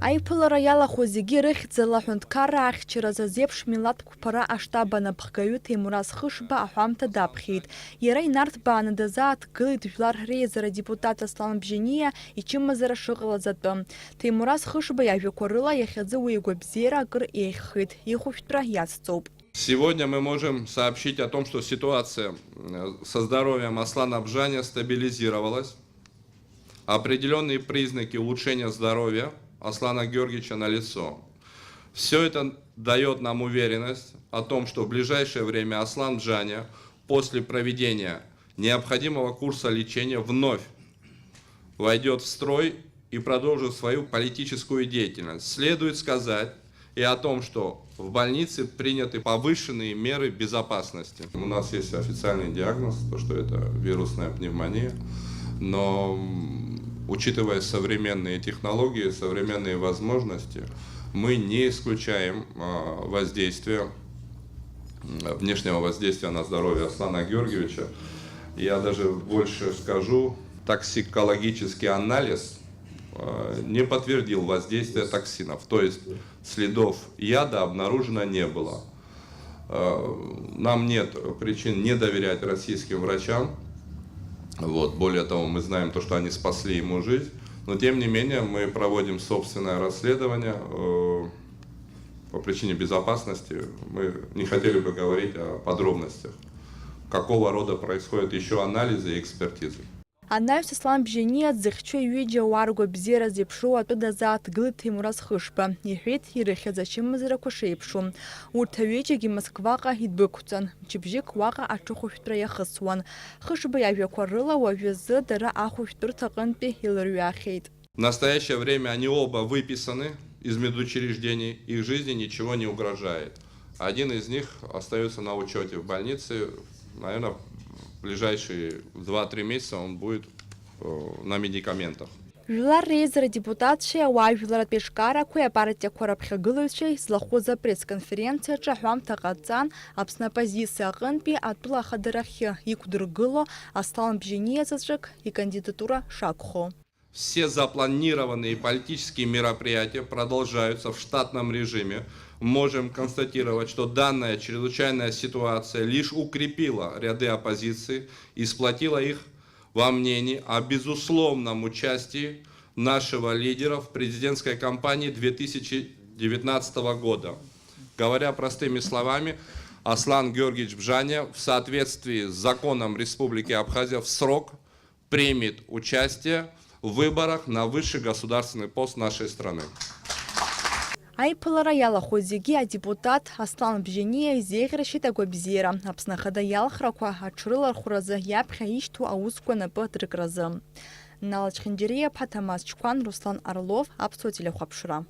Аиԥылара иалахәу зегьы рыхьӡала аҳәынҭқарра ахьчаразы азеиԥш милаҭтә қәԥара аштаб анапхгаҩы Ҭемураз Хышба аҳәамҭа даԥхьеит. Иара инарҭбааны дазааҭгылеит Жәлар Реизара депутат Аслан Бжьаниа ичымазара шыҟалаз атәы. Ҭемураз Хышба иажәақәа рыла иахьазы уи игәабзиара акыр еиӷьхеит, ихәышәтәра иацҵоуп. Сегодня мы можем сообщить о том, что ситуация со здоровьем Аслана Бжания стабилизировалась. Определенные признаки улучшения здоровья Аслана Георгиевича налицо. Все это дает нам уверенность о том, что в ближайшее время Аслан Бжания после проведения необходимого курса лечения вновь войдет в строй и продолжит свою политическую деятельность. Следует сказать и о том, что в больнице приняты повышенные меры безопасности. У нас есть официальный диагноз, что это вирусная пневмония, но учитывая современные технологии, современные возможности, мы не исключаем внешнего воздействия на здоровье Аслана Георгиевича. Я даже больше скажу, токсикологический анализ не подтвердил воздействие токсинов, то есть следов яда обнаружено не было. Нам нет причин не доверять российским врачам. Более того, мы знаем то, что они спасли ему жизнь, но тем не менее мы проводим собственное расследование по причине безопасности. Мы не хотели бы говорить о подробностях, какого рода происходят еще анализы и экспертизы. Анаҩс Аслан Бжьаниа дзыхьчо ҩыџьа ауаа ргәабзиара зеиԥшроу атәы дазааҭгылеит Ҭемураз Хышба, иҳәеит ирыхьыз ачымазарақәа шеиԥшу. Урҭ аҩыџьагьы Москваҟа идәықәҵан, мчыбжьык уаҟа аҽыхәышәтәра иахысуан. Хышба иажәақәа рыла уажәазы дара ахәышәтәырҭа аҟынтәи илырҩаахьеит. В настоящее время они оба выписаны из медучреждений, их жизни ничего не угрожает. Один из них остается на учете в больнице, наверное, в ближайшие 2-3 месяца он будет на медикаментах. Жәлар Реизара депутатшеи ауаа жәларатә еиҿкаарақәеи апартиақәа раԥхьагылаҩцәеи злахәыз апресс-конференциаҿы аҳәамҭа ҟаҵан Аԥсны апозициа аҟынтәи атәыла ахадарахьы иқәдыргыло Аслан Бжьаниа заҵәык икандидатура шакәхо. Все запланированные политические мероприятия продолжаются в штатном режиме. Можем констатировать, что данная чрезвычайная ситуация лишь укрепила ряды оппозиции и сплотила их во мнении о безусловном участии нашего лидера в президентской кампании 2019 года. Говоря простыми словами, Аслан Георгиевич Бжания в соответствии с законом Республики Абхазия в срок примет участие в выборах на высший государственный пост нашей страны. Аиԥылара иалахәу зегьы адепутат Аслан Бжьаниа изеиӷьрашьеит агәабзиара, Аԥсны Ахада иалхрақәа аҽрылархәразы иаԥхьа ишьҭоу аусқәа напы дрыкразы. Нала Чхинџьириаԥҳа, Ҭамаз Чқәан, Руслан Орлов, Аԥсуа телехәаԥшра.